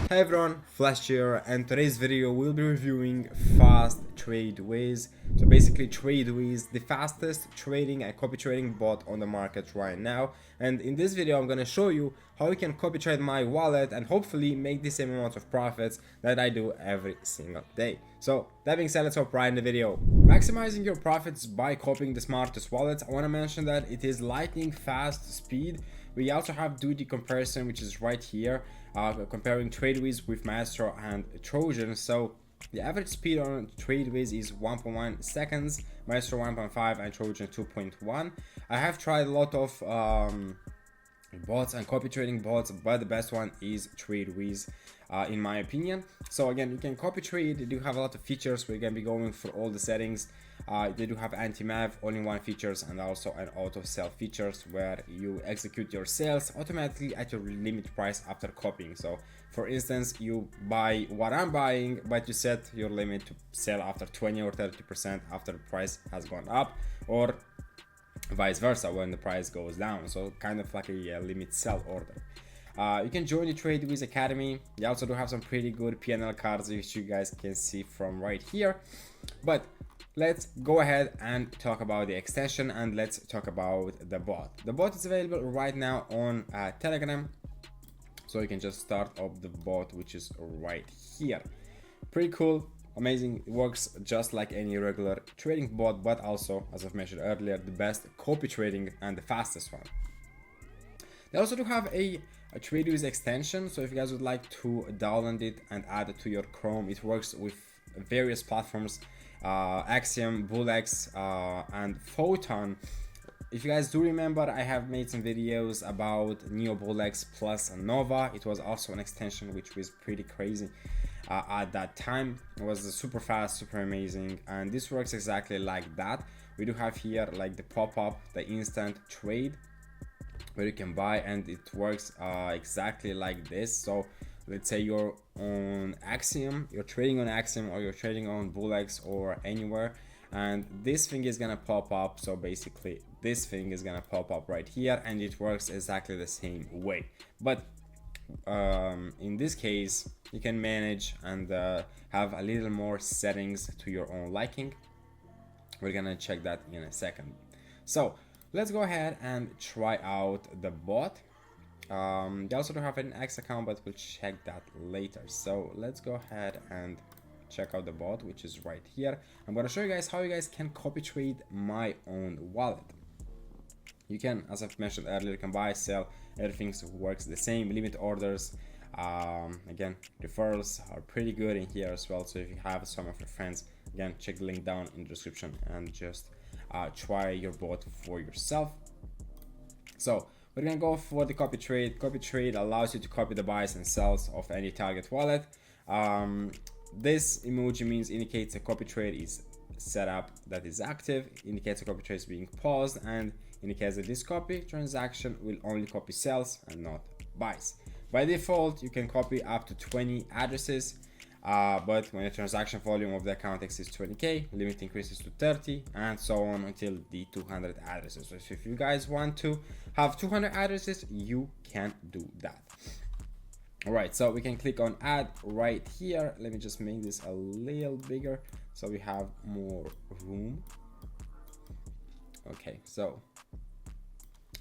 Hey everyone, Flash here, and today's video we'll be reviewing fast TradeWiz. So basically TradeWiz, the fastest trading and copy trading bot on the market right now. And in this video I'm gonna show you how you can copy trade my wallet and hopefully make the same amount of profits that I do every single day. So that being said, let's hop right in the video. Maximizing your profits by copying the smartest wallets. I want to mention that it is lightning fast speed. We also have do the comparison, which is right here, comparing TradeWiz with Maestro and Trojan. So the average speed on TradeWiz is 1.1 seconds, Maestro 1.5 and Trojan 2.1. I have tried a lot of bots and copy trading bots, but the best one is TradeWiz in my opinion. So again, you can copy trade. They do have a lot of features. We're gonna be going for all the settings. They do have anti-mav, all-in-one features, and also an auto sell features where you execute your sales automatically at your limit price after copying. So for instance, you buy what I'm buying, but you set your limit to sell after 20 or 30% after the price has gone up, or vice versa when the price goes down. So kind of like a limit sell order. You can join the TradeWiz Academy. They also do have some pretty good PNL cards, which you guys can see from right here. But let's go ahead and talk about the extension, and let's talk about the bot. The bot is available right now on Telegram. So you can just start up the bot, which is right here. Pretty cool. Amazing. It works just like any regular trading bot, but also, as I've mentioned earlier, the best copy trading and the fastest one. They also do have a TradeWiz extension, so if you guys would like to download it and add it to your Chrome, it works with various platforms, Axiom, Bullx, and Photon. If you guys do remember, I have made some videos about Neo Bullx plus Nova. It was also an extension which was pretty crazy at that time. It was super fast, super amazing, and this works exactly like that. We do have here like the pop-up, the instant trade, where you can buy, and it works exactly like this. So let's say you're on Axiom, you're trading on Axiom, or you're trading on Bullx or anywhere, and this thing is gonna pop up. So basically this thing is gonna pop up right here, and it works exactly the same way. But in this case you can manage and have a little more settings to your own liking. We're gonna check that in a second. So let's go ahead and try out the bot. They also don't have an X account, but we'll check that later. So let's go ahead and check out the bot, which is right here. I'm going to show you guys how you guys can copy trade my own wallet. You can, as I've mentioned earlier, you can buy, sell, everything works the same. Limit orders, again, referrals are pretty good in here as well. So if you have some of your friends, again, check the link down in the description and just try your bot for yourself. So we're gonna go for the copy trade. Copy trade allows you to copy the buys and sells of any target wallet. This emoji means indicates a copy trade is set up, that is active, indicates a copy trade is being paused, and indicates that this copy transaction will only copy sells and not buys. By default, you can copy up to 20 addresses. But when the transaction volume of the account exceeds 20k, limit increases to 30, and so on until the 200 addresses. So if you guys want to have 200 addresses, you can do that. All right, so we can click on add right here. Let me just make this a little bigger so we have more room. Okay, so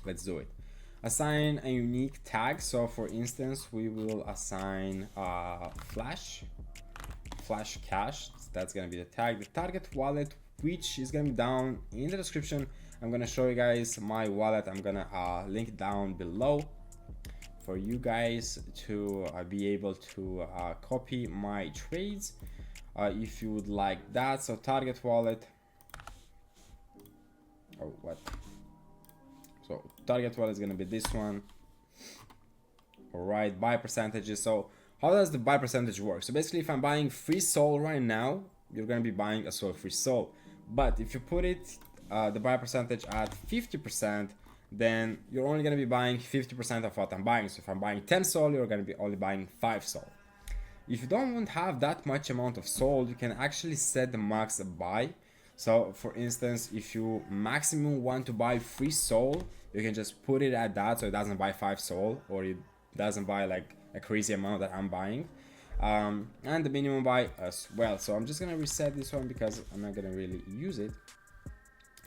let's do it. Assign a unique tag. So for instance, we will assign flashcash. That's gonna be the tag. The target wallet, which is gonna be down in the description. I'm gonna show you guys my wallet. I'm gonna link down below for you guys to be able to copy my trades if you would like that. So target wallet, oh what, so target wallet is gonna be this one. All right, buy percentages. So how does the buy percentage work? So basically, if I'm buying free SOL right now, you're gonna be buying a SOL free SOL. But if you put it the buy percentage at 50%, then you're only gonna be buying 50% of what I'm buying. So if I'm buying 10 SOL, you're gonna be only buying 5 SOL. If you don't want to have that much amount of SOL, you can actually set the max buy. So for instance, if you maximum want to buy 3 SOL, you can just put it at that, so it doesn't buy 5 SOL, or it doesn't buy like a crazy amount that I'm buying, and the minimum buy as well. So I'm just gonna reset this one because I'm not gonna really use it.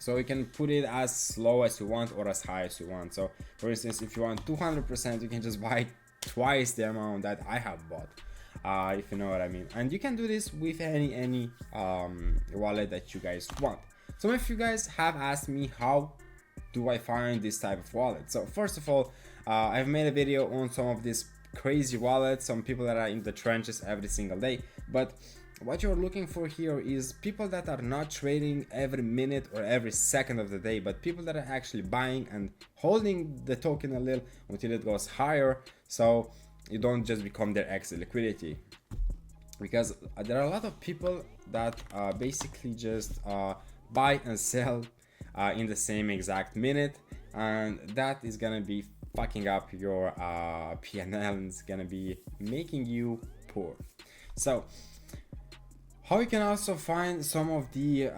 So you can put it as low as you want or as high as you want. So for instance, if you want 200%, you can just buy twice the amount that I have bought, if you know what I mean. And you can do this with any wallet that you guys want. Some of you guys have asked me, how do I find this type of wallet? So first of all, I've made a video on some of these crazy wallets, some people that are in the trenches every single day. But what you're looking for here is people that are not trading every minute or every second of the day, but people that are actually buying and holding the token a little until it goes higher, so you don't just become their exit liquidity. Because there are a lot of people that basically just buy and sell in the same exact minute, and that is gonna be fucking up your PNL, and it's gonna be making you poor. So how you can also find some of the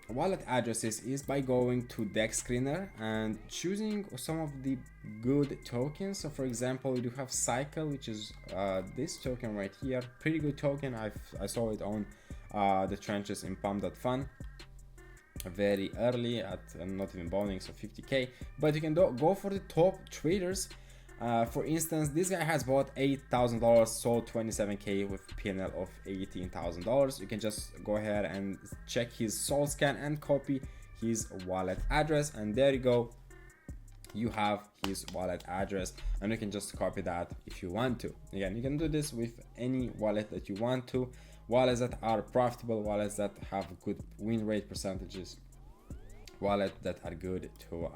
wallet addresses is by going to Dex Screener and choosing some of the good tokens. So for example, we do have Cycle, which is this token right here, pretty good token. I saw it on the trenches in pump.fun very early at not even bowling, so 50k. But you can go for the top traders. For instance, this guy has bought $8,000, sold 27k with PNL of $18,000. You can just go ahead and check his Sol scan and copy his wallet address, and there you go, you have his wallet address, and you can just copy that if you want to. Again, you can do this with any wallet that you want to. Wallets that are profitable, wallets that have good win rate percentages, wallets that are good to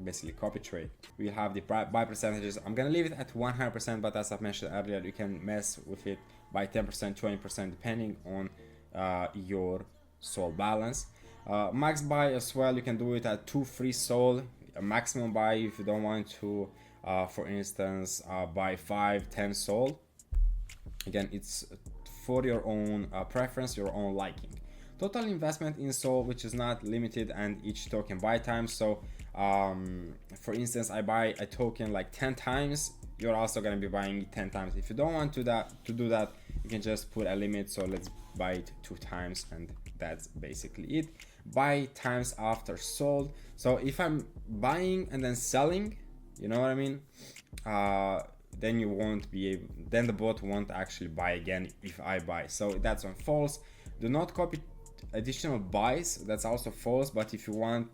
basically copy trade. We have the buy percentages. I'm gonna leave it at 100%, but as I mentioned earlier, you can mess with it by 10%, 20%, depending on your Sol balance. Max buy as well, you can do it at 2 free Sol. A maximum buy if you don't want to, for instance, buy 5-10 Sol. Again, it's for your own preference, your own liking. Total investment in Sol, which is not limited, and each token buy time. So for instance, I buy a token like 10 times, you're also going to be buying it 10 times. If you don't want to do that, you can just put a limit. So let's buy it 2 times, and that's basically it. Buy times after sold. So if I'm buying and then selling, you know what I mean, then you won't be able, then the bot won't actually buy again if I buy. So that's on false. Do not copy additional buys, that's also false. But if you want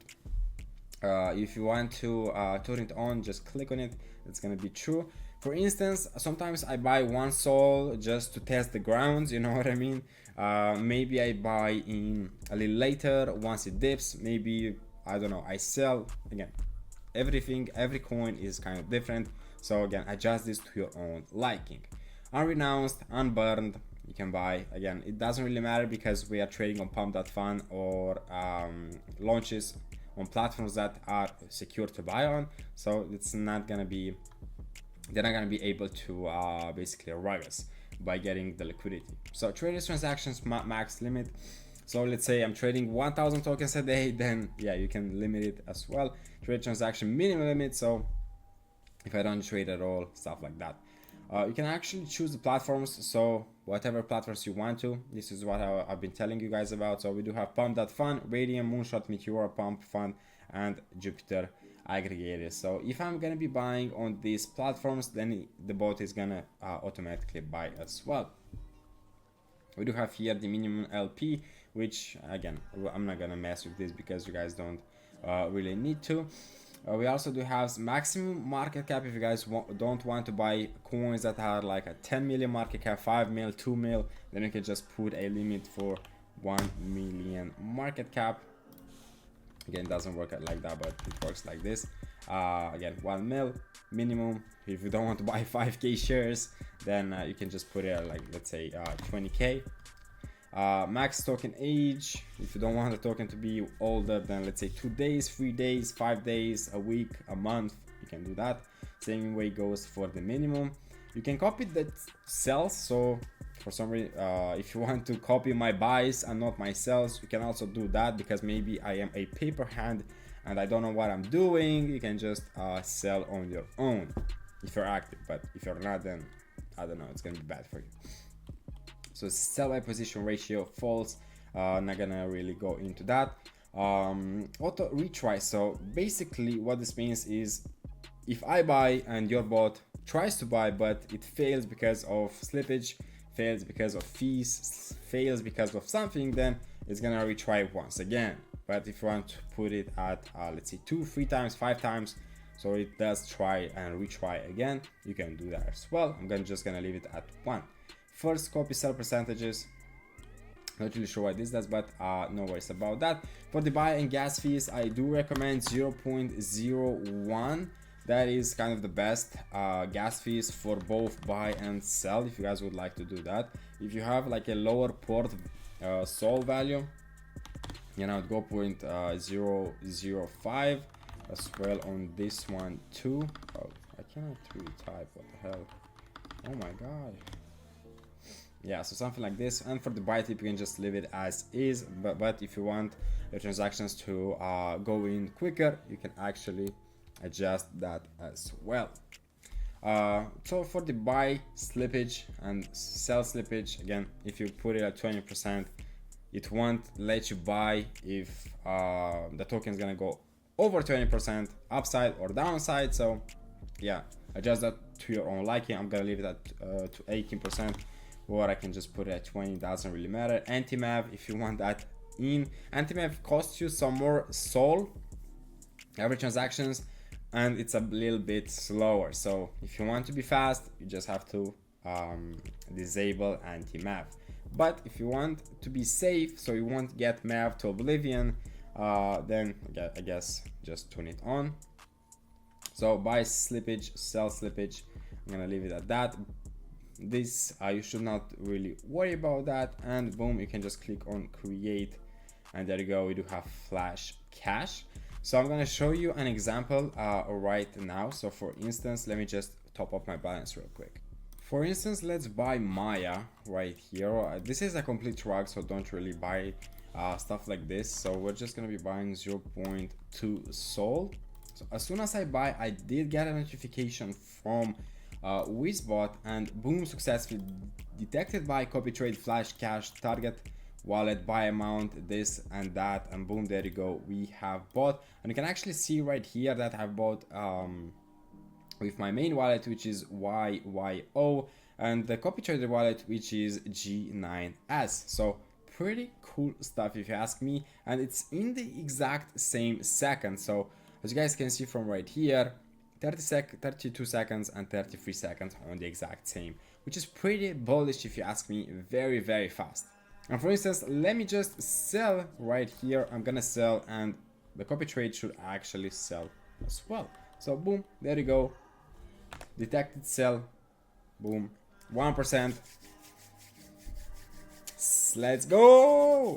to turn it on, just click on it, it's gonna be true. For instance, sometimes I buy 1 Sol just to test the grounds, you know what I mean. Maybe I buy in a little later once it dips, maybe, I don't know, I sell. Again, every coin is kind of different. So again, adjust this to your own liking. Unrenounced, unburned, you can buy. Again, it doesn't really matter because we are trading on pump.fun or launches on platforms that are secure to buy on. So it's not gonna be, they're not gonna be able to basically rob us by getting the liquidity. So traders transactions max limit. So let's say I'm trading 1,000 tokens a day, then yeah, you can limit it as well. Trade transaction minimum limit. So if I don't trade at all, stuff like that. You can actually choose the platforms, so whatever platforms you want to. This is what I've been telling you guys about. So we do have pump.fun, Radium, Moonshot, Meteora, Pump, Fun, and Jupiter aggregators. So if I'm gonna be buying on these platforms, then the bot is gonna automatically buy as well. We do have here the minimum LP, which again, I'm not gonna mess with this because you guys don't really need to. We also do have maximum market cap. If you guys don't want to buy coins that are like a 10 million market cap, 5 mil, 2 mil, then you can just put a limit for 1 million market cap. Again, it doesn't work like that, but it works like this. Again, 1 mil minimum. If you don't want to buy 5k shares, then you can just put it at like, let's say 20k. Max token age, if you don't want the token to be older than, let's say, 2 days, 3 days, 5 days, a week, a month, you can do that. Same way goes for the minimum. You can copy the sells, so for some reason, if you want to copy my buys and not my sells, you can also do that, because maybe I am a paper hand and I don't know what I'm doing. You can just sell on your own. if you're active, but if you're not, then I don't know, it's gonna be bad for you. So sell by position ratio false, not gonna really go into that. Auto retry, so basically what this means is if I buy and your bot tries to buy but it fails because of slippage, fails because of fees, fails because of something, then it's gonna retry once again. But if you want to put it at let's say 2, 3 times, 5 times, so it does try and retry again, you can do that as well. I'm just gonna leave it at 1. First copy sell percentages, not really sure what this does, but no worries about that. For the buy and gas fees, I do recommend 0.01. That is kind of the best gas fees for both buy and sell, if you guys would like to do that. If you have like a lower port sol value, you know, go 0.005 as well on this one too. Oh, I cannot really type, what the hell. Oh my god. Yeah, so something like this. And for the buy tip, you can just leave it as is, but if you want your transactions to go in quicker, you can actually adjust that as well. So for the buy slippage and sell slippage, again, if you put it at 20%, it won't let you buy if the token is gonna go over 20% upside or downside. So yeah, adjust that to your own liking. I'm gonna leave it at to 18%, or I can just put it at 20. Doesn't really matter. Anti-mav, if you want that in, anti-mav costs you some more sol every transactions, and it's a little bit slower. So if you want to be fast, you just have to disable anti-mav. But if you want to be safe, so you won't get mav to oblivion, then I guess just turn it on. So buy slippage, sell slippage, I'm gonna leave it at that. This you should not really worry about that, and boom, you can just click on create, and there you go, we do have flash cash. So I'm going to show you an example right now. So for instance, let me just top up my balance real quick. For instance, let's buy Maya right here. This is a complete rug, so don't really buy stuff like this. So we're just going to be buying 0.2 sol. So as soon as I buy, I did get a notification from WizBot, and boom, successfully detected by copy trade flash cash target wallet buy amount, this and that, and boom, there you go, we have bought. And you can actually see right here that I've bought with my main wallet, which is YYO, and the copy trader wallet, which is G9S. So pretty cool stuff if you ask me, and it's in the exact same second. So as you guys can see from right here, 32 seconds and 33 seconds on the exact same, which is pretty bullish if you ask me. Very, very fast. And for instance, let me just sell right here. I'm gonna sell, and the copy trade should actually sell as well. So boom, there you go, detected sell, boom, 1%. Let's go.